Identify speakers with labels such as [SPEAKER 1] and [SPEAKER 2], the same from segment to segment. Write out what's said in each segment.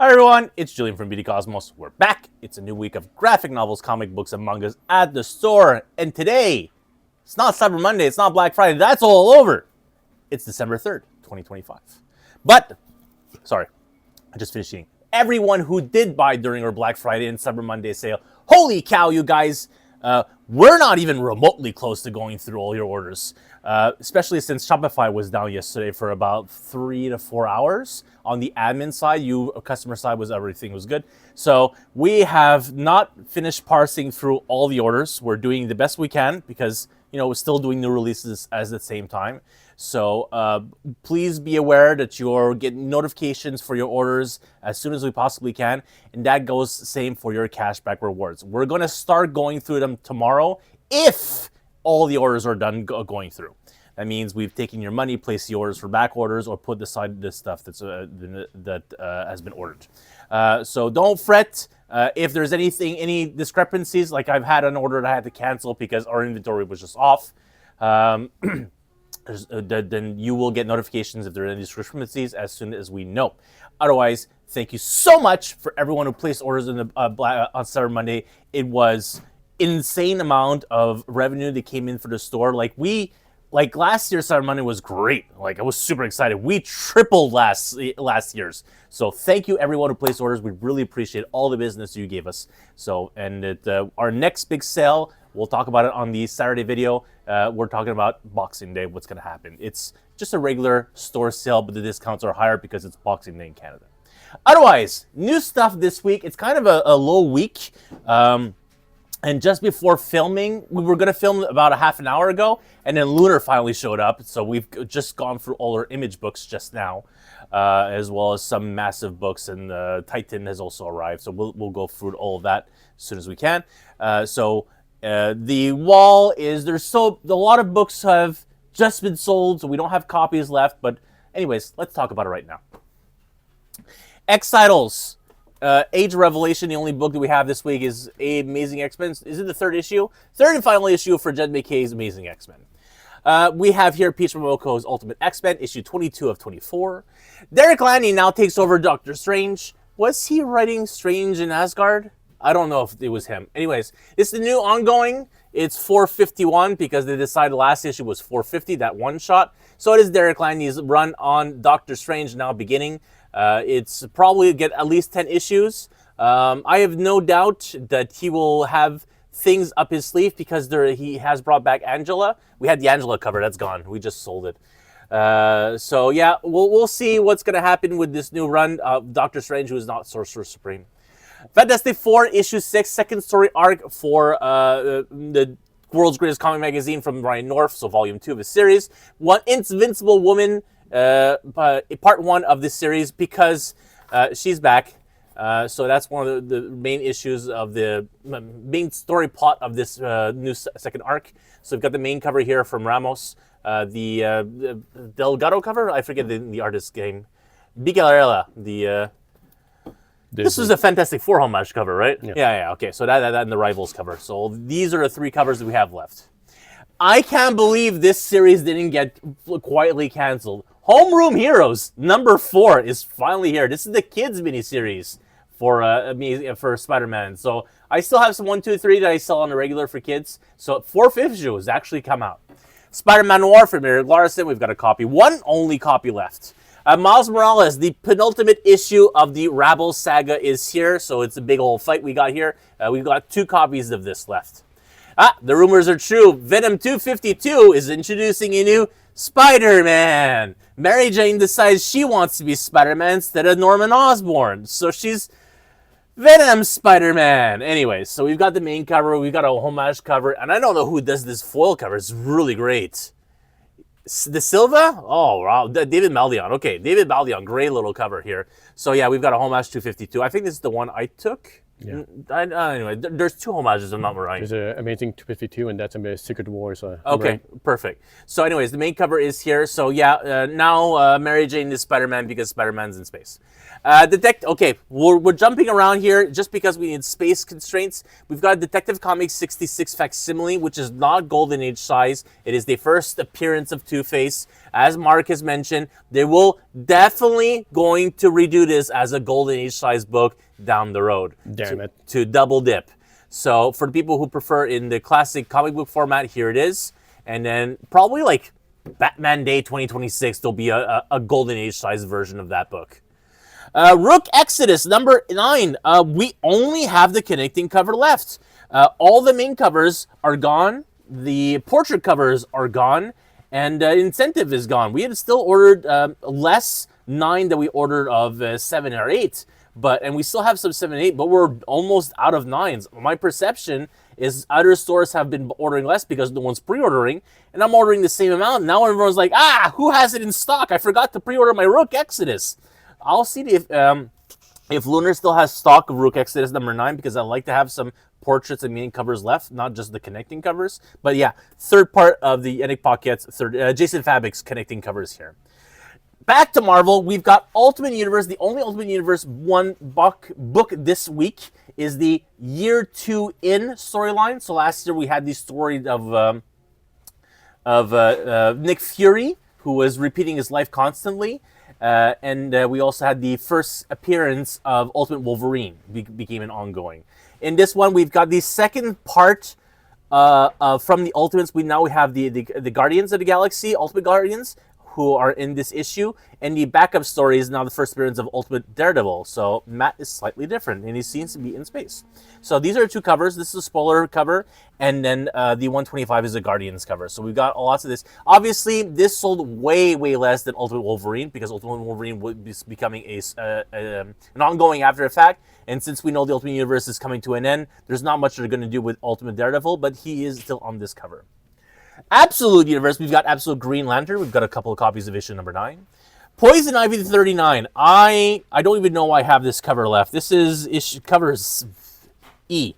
[SPEAKER 1] Hi everyone, it's Julian from Beauty Cosmos. We're back. It's a new week of graphic novels, comic books, and mangas at the store. And today, it's not Cyber Monday, it's not Black Friday, that's all over. It's December 3rd, 2025. But, sorry, I just finished eating. Everyone who did buy during our Black Friday and Cyber Monday sale, holy cow, you guys, we're not even remotely close to going through all your orders, especially since Shopify was down yesterday for about 3 to 4 hours. On the admin side, customer side everything was good. So we have not finished parsing through all the orders. We're doing the best we can because we're still doing new releases at the same time. So please be aware that you're getting notifications for your orders as soon as we possibly can. And that goes same for your cashback rewards. We're going to start going through them tomorrow if all the orders are done going through. That means we've taken your money, placed the orders for back orders, or put aside this stuff that has been ordered. So don't fret. If there's any discrepancies, like I've had an order that I had to cancel because our inventory was just off, then you will get notifications if there are any discrepancies as soon as we know. Otherwise, thank you so much for everyone who placed orders on Cyber Monday. It was insane amount of revenue that came in for the store. Like last year's Cyber Monday was great. Like I was super excited. We tripled last year's. So thank you everyone who placed orders. We really appreciate all the business you gave us. So our next big sale, we'll talk about it on the Saturday video. We're talking about Boxing Day, what's going to happen. It's just a regular store sale, but the discounts are higher because it's Boxing Day in Canada. Otherwise, new stuff this week. It's kind of a low week. And just before filming, we were going to film about a half an hour ago, and then Lunar finally showed up. So we've just gone through all our image books just now, as well as some massive books, and Titan has also arrived. So we'll go through all of that as soon as we can. The wall is, a lot of books have just been sold, so we don't have copies left. But anyways, let's talk about it right now. X-Titles. Age of Revelation, the only book that we have this week is Amazing X-Men. Is it the third issue? Third and final issue for Jed McKay's Amazing X-Men. We have here Peach Momoko's Ultimate X-Men, issue 22 of 24. Derek Lanny now takes over Doctor Strange. Was he writing Strange in Asgard? I don't know if it was him. Anyways, it's the new ongoing. It's 451 because they decided last issue was 450, that one shot. So it is Derek Lanny's run on Doctor Strange now beginning. It's probably get at least 10 issues. I have no doubt that he will have things up his sleeve because he has brought back Angela. We had the Angela cover, that's gone. We just sold it. So yeah, we'll see what's going to happen with this new run of Doctor Strange, who is not Sorcerer Supreme. Fantastic Four, issue 6, second story arc for the World's Greatest Comic Magazine from Ryan North, so volume 2 of the series. One Invincible Woman, part 1 of this series because she's back. So that's one of the main issues of the main story plot of this new second arc. So we've got the main cover here from Ramos, the Delgado cover. I forget the artist's name. Bigarella. This was a Fantastic Four homage cover, right? Yeah. Okay, so that and the Rivals cover. So these are the 3 covers that we have left. I can't believe this series didn't get quietly canceled. Homeroom Heroes number 4 is finally here. This is the kids miniseries for Spider-Man. So I still have some 1, 2, 3 that I sell on the regular for kids. So 4th issue has actually come out. Spider-Man Noir from Eric Larson. We've got a copy. One only copy left. Miles Morales, the penultimate issue of the Rabble saga is here. So it's a big old fight we got here. We've got 2 copies of this left. The rumors are true. Venom 252 is introducing a new Spider-Man. Mary Jane decides she wants to be Spider-Man instead of Norman Osborn. So she's Venom Spider-Man. Anyways, so we've got the main cover. We've got a homage cover. And I don't know who does this foil cover. It's really great. De Silva? Oh, wow. David Maldion. Okay, David Maldion. Great little cover here. So yeah, we've got a homage 252. I think this is the one I took. Yeah. Anyway, there's 2 homages, I'm not right.
[SPEAKER 2] There's an Amazing 252, and that's a Secret Wars.
[SPEAKER 1] Okay, right. Perfect. So anyways, the main cover is here. So yeah, now Mary Jane is Spider-Man because Spider-Man's in space. Okay, we're jumping around here just because we need space constraints. We've got Detective Comics 66 facsimile, which is not Golden Age size. It is the first appearance of Two-Face. as Mark has mentioned, they will definitely going to redo this as a Golden Age size book down the road.
[SPEAKER 2] Damn it.
[SPEAKER 1] To double dip. So for the people who prefer in the classic comic book format, here it is. And then probably like Batman Day 2026, there'll be a Golden Age size version of that book. Rook Exodus number 9. We only have the connecting cover left. All the main covers are gone. The portrait covers are gone. And incentive is gone. We had still ordered less 9 than we ordered of 7 or 8. And we still have some 7 and 8, but we're almost out of 9s. My perception is other stores have been ordering less because no one's pre-ordering, and I'm ordering the same amount. Now everyone's like, who has it in stock? I forgot to pre-order my Rook Exodus. I'll see if Lunar still has stock of Rook Exodus number 9, because I like to have some portraits and main covers left, not just the connecting covers. But yeah, third part of the Yannick Pockets, Jason Fabek's connecting covers here. Back to Marvel, we've got Ultimate Universe. The only Ultimate Universe one book this week is the Year 2 In storyline. So last year we had the story of Nick Fury, who was repeating his life constantly. And we also had the first appearance of Ultimate Wolverine, became an ongoing. In this one, we've got the second part from the Ultimates. We have the Guardians of the Galaxy, Ultimate Guardians, who are in this issue, and the backup story is now the first appearance of Ultimate Daredevil. So Matt is slightly different, and he seems to be in space. So these are two covers. This is a spoiler cover, and then the 125 is a Guardians cover. So we've got lots of this. Obviously, this sold way, way less than Ultimate Wolverine, because Ultimate Wolverine would be becoming an ongoing after effect. And since we know the Ultimate Universe is coming to an end, there's not much they're going to do with Ultimate Daredevil, but he is still on this cover. Absolute Universe, we've got Absolute Green Lantern. We've got a couple of copies of issue number 9. Poison Ivy 39. I don't even know why I have this cover left. This is cover E.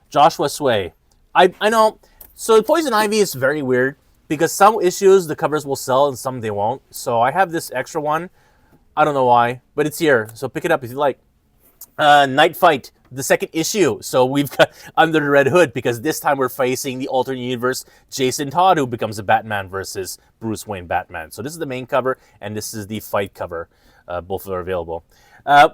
[SPEAKER 1] Joshua Sway. I know. So Poison Ivy is very weird because some issues the covers will sell and some they won't. So I have this extra one. I don't know why, but it's here. So pick it up if you like. Night Fight, the second issue. So we've got Under the Red Hood, because this time we're facing the alternate universe Jason Todd, who becomes a Batman versus Bruce Wayne Batman. So this is the main cover, and this is the fight cover. Both are available.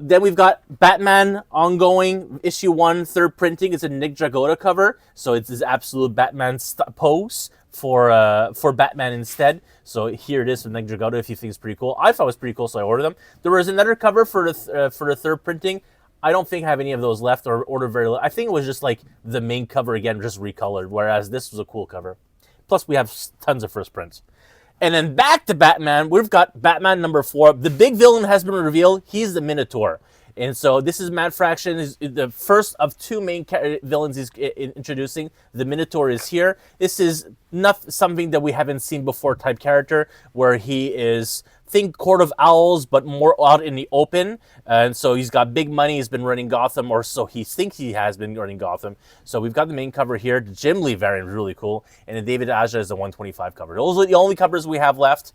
[SPEAKER 1] Then we've got Batman ongoing, issue 1, third printing. It's a Nick Dragotta cover, so it's his absolute Batman pose for Batman instead. So here it is from Nick Dragotta. If you think it's pretty cool, I thought it was pretty cool, so I ordered them. There was another cover for the third printing. I don't think I have any of those left, or ordered very little. I think it was just like the main cover again, just recolored, whereas this was a cool cover. Plus, we have tons of first prints. And then back to Batman, we've got Batman number 4. The big villain has been revealed. He's the Minotaur. And so this is Matt Fraction, is the first of 2 main villains he's introducing. The Minotaur is here. This is not something that we haven't seen before type character, where he is, think Court of Owls, but more out in the open. And so he's got big money. He's been running Gotham, or so he thinks he has been running Gotham. So we've got the main cover here. The Jim Lee variant is really cool. And the David Aja is the 125 cover. Those are the only covers we have left.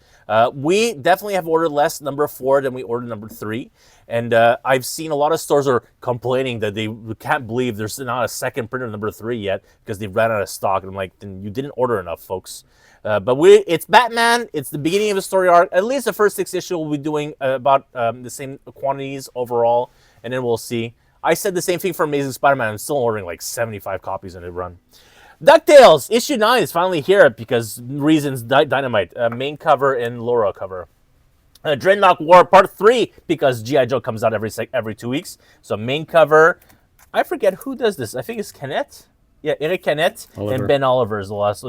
[SPEAKER 1] We definitely have ordered less number 4 than we ordered number 3. And I've seen a lot of stores are complaining that they can't believe there's not a second print of number 3 yet because they've ran out of stock. And I'm like, then you didn't order enough, folks. But it's Batman. It's the beginning of a story arc. At least the first 6 issues we'll be doing about the same quantities overall, and then we'll see. I said the same thing for Amazing Spider-Man. I'm still ordering like 75 copies in a run. DuckTales, issue 9 is finally here because reasons Dynamite. Main cover and Laura cover. Dreadnought War Part 3 because G.I. Joe comes out every 2 weeks. So main cover. I forget who does this. I think it's Canet. Yeah, Eric Canet and Ben Oliver is the last.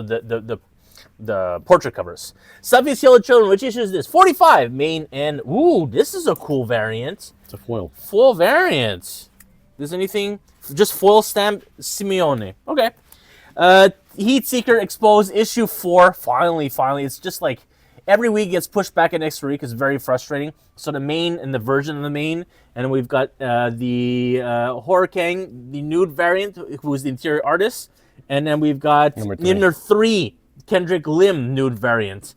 [SPEAKER 1] The portrait covers. Subby's Yellow Children, which issue is this? 45, main and... Ooh, this is a cool variant.
[SPEAKER 2] It's a foil.
[SPEAKER 1] Foil variant. There's anything? Just foil stamp Simeone. Okay. Heat Seeker Exposed, issue 4. Finally. It's just like every week gets pushed back an extra week. It's very frustrating. So the main and the version of the main. And we've got the Horror Kang, the nude variant, who is the interior artist. And then we've got number 3. Kendrick Lim nude variant.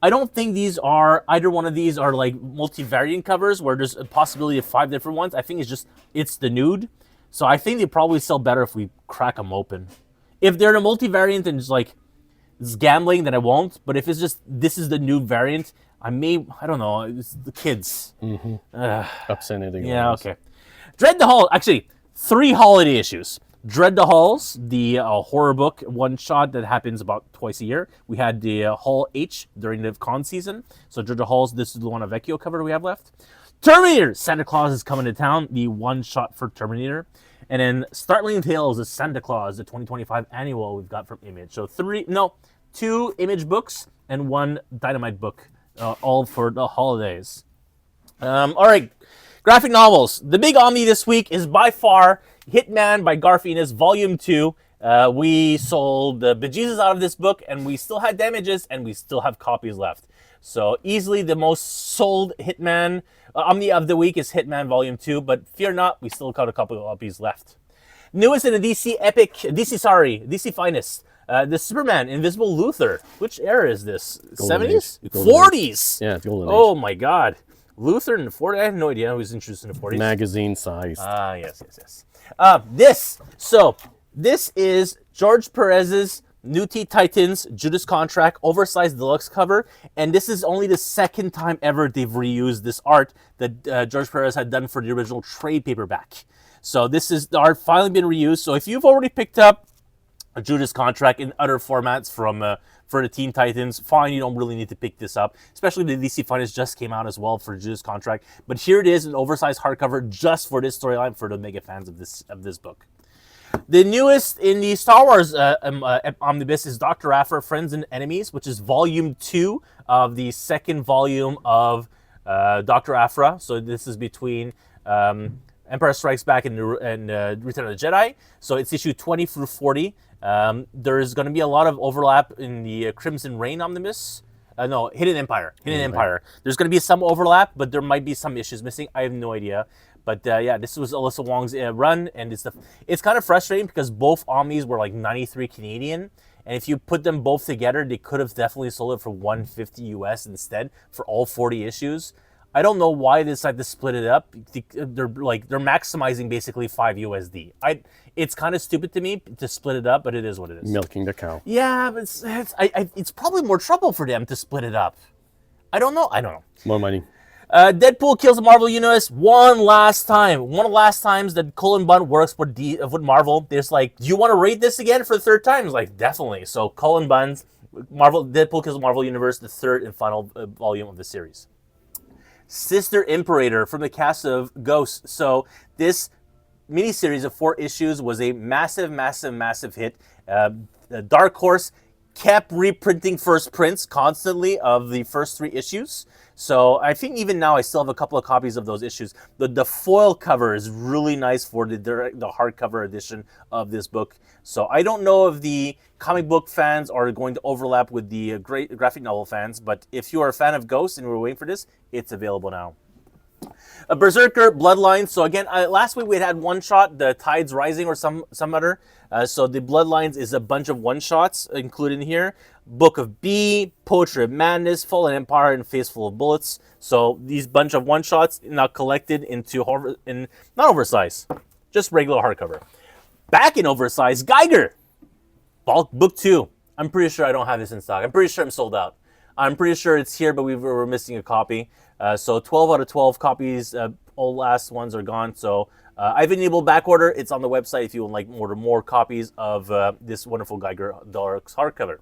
[SPEAKER 1] I don't think either one of these are like multi-variant covers where there's a possibility of 5 different ones. I think it's the nude. So I think they probably sell better if we crack them open. If they're the multi-variant and just like it's gambling, then I won't. But if it's just this is the new variant, I don't know. It's the kids.
[SPEAKER 2] Upset anything.
[SPEAKER 1] Yeah, okay. Dread the Hall. Actually, 3 holiday issues. Dread the Halls, the horror book one-shot that happens about twice a year. We had the Hall H during the con season. So Dread the Halls, this is the one of Vecchio cover we have left. Terminator, Santa Claus is coming to town, the one-shot for Terminator. And then Startling Tales is Santa Claus, the 2025 annual we've got from Image. So 2 Image books and 1 Dynamite book, all for the holidays. All right, graphic novels. The big omni this week is by far Hitman by Garth Ennis, Volume 2. We sold the bejesus out of this book, and we still had damages, and we still have copies left. So easily the most sold Hitman omni of the week is Hitman Volume 2, but fear not, we still got a couple of copies left. Newest in the DC Finest. The Superman Invisible Luthor. Which era is this?
[SPEAKER 2] Golden
[SPEAKER 1] 70s?
[SPEAKER 2] Age. Golden
[SPEAKER 1] 40s?
[SPEAKER 2] Yeah, the Golden Age.
[SPEAKER 1] Oh my god. Luthor in the 40s? I had no idea who was introduced in the 40s.
[SPEAKER 2] Magazine size.
[SPEAKER 1] Yes. This is George Perez's New Teen Titans Judas Contract oversized deluxe cover, and this is only the second time ever they've reused this art that George Perez had done for the original trade paperback. So this is the art finally been reused. So if you've already picked up a Judas Contract in other formats from for the Teen Titans, fine, you don't really need to pick this up. Especially the DC Finest just came out as well for Judas Contract. But here it is, an oversized hardcover just for this storyline for the mega fans of this book. The newest in the Star Wars omnibus is Dr. Aphra, Friends and Enemies, which is Volume 2 of the second volume of Dr. Aphra. So this is between Empire Strikes Back and Return of the Jedi. So it's issue 20 through 40. There's going to be a lot of overlap in the Crimson Reign omnibus. Hidden Empire. There's going to be some overlap, but there might be some issues missing. I have no idea. But yeah, this was Alyssa Wong's run, and it's kind of frustrating because both omnis were like 93 Canadian, and if you put them both together, they could have definitely sold it for 150 US instead for all 40 issues. I don't know why they decided to split it up. They're maximizing basically 5 USD. It's kind of stupid to me to split it up, but it is what it is.
[SPEAKER 2] Milking the cow.
[SPEAKER 1] Yeah, but it's probably more trouble for them to split it up. I don't know.
[SPEAKER 2] More money.
[SPEAKER 1] Deadpool kills the Marvel Universe one last time. One of the last times that Cullen Bunn works with Marvel. There's like, do you want to rate this again for the third time? It's like, definitely. So Cullen Bunn's Deadpool kills the Marvel Universe, the third and final volume of the series. Sister Imperator from the cast of Ghost. So this miniseries of 4 issues was a massive hit. Dark Horse kept reprinting first prints constantly of the first 3 issues. So I think even now I still have a couple of copies of those issues. The foil cover is really nice for the hardcover edition of this book. So I don't know if the comic book fans are going to overlap with the great graphic novel fans, but if you are a fan of Ghost and you were waiting for this, it's available now. A Berserker Bloodlines. So again, last week we had one shot, the Tides Rising or some other. So the Bloodlines is a bunch of one shots included in here. Book of B, Poetry of Madness, Fallen Empire, and Faceful of Bullets. So these bunch of one shots now collected into not oversized, just regular hardcover. Back in oversized, Geiger, Bulk Book 2. I'm pretty sure I don't have this in stock. I'm pretty sure I'm sold out. I'm pretty sure it's here, but we're missing a copy. So 12 out of 12 copies, all last ones are gone. So I've enabled back order. It's on the website if you would like order more copies of this wonderful Geiger Darks hardcover.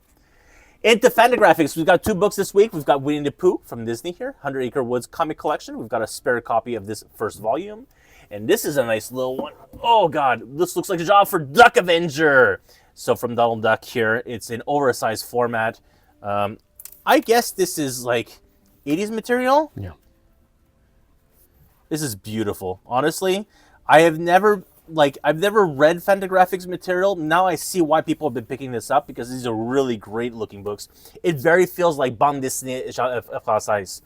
[SPEAKER 1] Into Fantagraphics, we've got 2 books this week. We've got Winnie the Pooh from Disney here, 100 Acre Woods comic collection. We've got a spare copy of this first volume. And this is a nice little one. Oh God, this looks like a job for Duck Avenger. So from Donald Duck here, it's in oversized format. I guess this is like 80s material.
[SPEAKER 2] Yeah.
[SPEAKER 1] This is beautiful. Honestly, I've never read Fantagraphics material. Now I see why people have been picking this up because these are really great looking books. It very feels like bande dessinée française.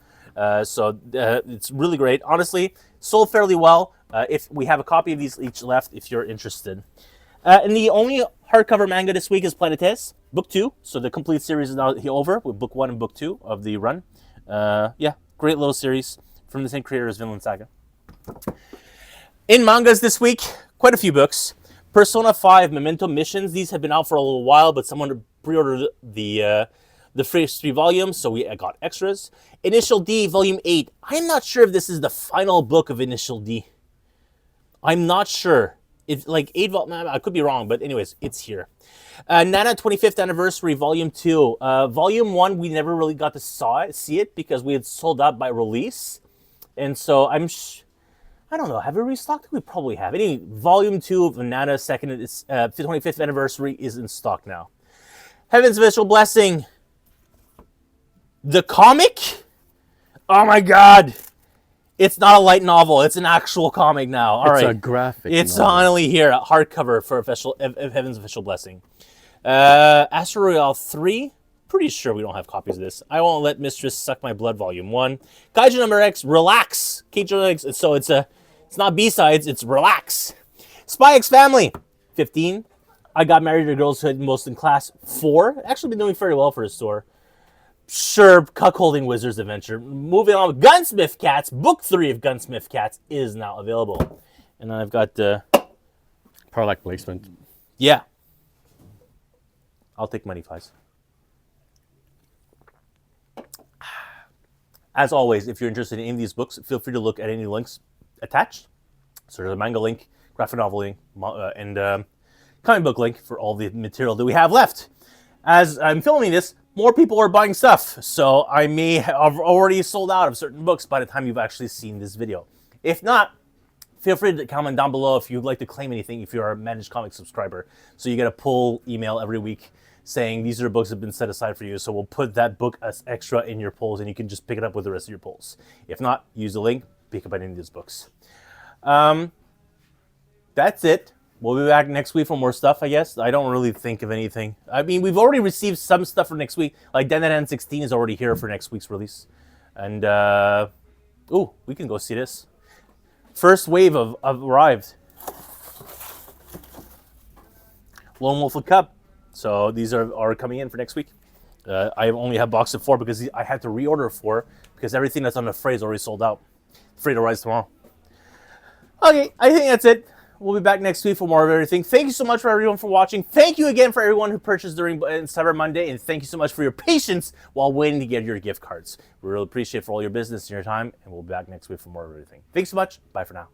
[SPEAKER 1] So it's really great. Honestly, sold fairly well. If we have a copy of these each left, if you're interested. And the only hardcover manga this week is Planetes, Book 2. So the complete series is now over with Book 1 and Book 2 of the run. Yeah, great little series from the same creator as Vinland Saga. In mangas this week, quite a few books. Persona 5 Memento Missions. These have been out for a little while, but someone pre-ordered the first 3 volumes, so I got extras. Initial D, Volume 8. I'm not sure if this is the final book of Initial D. I'm not sure. It's like 8 I could be wrong, but anyways, it's here. Nana 25th Anniversary, Volume 2. Volume 1, we never really got to see it because we had sold out by release. And so I don't know, have we restocked it? We probably have. Anyway, Volume 2 of Nana 25th Anniversary is in stock now. Heaven's Official Blessing. The comic? Oh my god. It's not a light novel. It's an actual comic now. All right.
[SPEAKER 2] It's a graphic
[SPEAKER 1] It's
[SPEAKER 2] novel.
[SPEAKER 1] finally here. A hardcover for Heaven's Official Blessing. Astro Royale 3. Pretty sure we don't have copies of this. I Won't Let Mistress Suck My Blood, Volume 1. Kaiju number X, Relax. Kaiju X, so it's not B-sides, it's Relax. Spy X Family, 15. I Got Married to Girls Who Had Most in Class, 4. Actually been doing very well for a store. Sure, Cuckolding Wizards Adventure. Moving on with Gunsmith Cats. Book 3 of Gunsmith Cats is now available. And I've got,
[SPEAKER 2] Product placement.
[SPEAKER 1] yeah. I'll take money, Fies. As always, if you're interested in any of these books, feel free to look at any links attached. So there's a manga link, graphic novel link, and comic book link for all the material that we have left. As I'm filming this, more people are buying stuff, so I may have already sold out of certain books by the time you've actually seen this video. If not, feel free to comment down below if you'd like to claim anything if you're a Managed Comics subscriber. So you get a pull email every week saying these are the books that have been set aside for you, so we'll put that book as extra in your polls and you can just pick it up with the rest of your polls. If not, use the link, pick up any of these books. That's it. We'll be back next week for more stuff, I guess. I don't really think of anything. I mean, we've already received some stuff for next week. Like Dan 16 is already here for next week's release. And, ooh, we can go see this. First wave of arrived. Lone Wolf Cup. So these are coming in for next week. I only have box of 4 because I had to reorder 4 because everything that's on the fray is already sold out. Freight arrives tomorrow. Okay, I think that's it. We'll be back next week for more of everything. Thank you so much for everyone for watching. Thank you again for everyone who purchased during Cyber Monday. And thank you so much for your patience while waiting to get your gift cards. We really appreciate for all your business and your time. And we'll be back next week for more of everything. Thanks so much. Bye for now.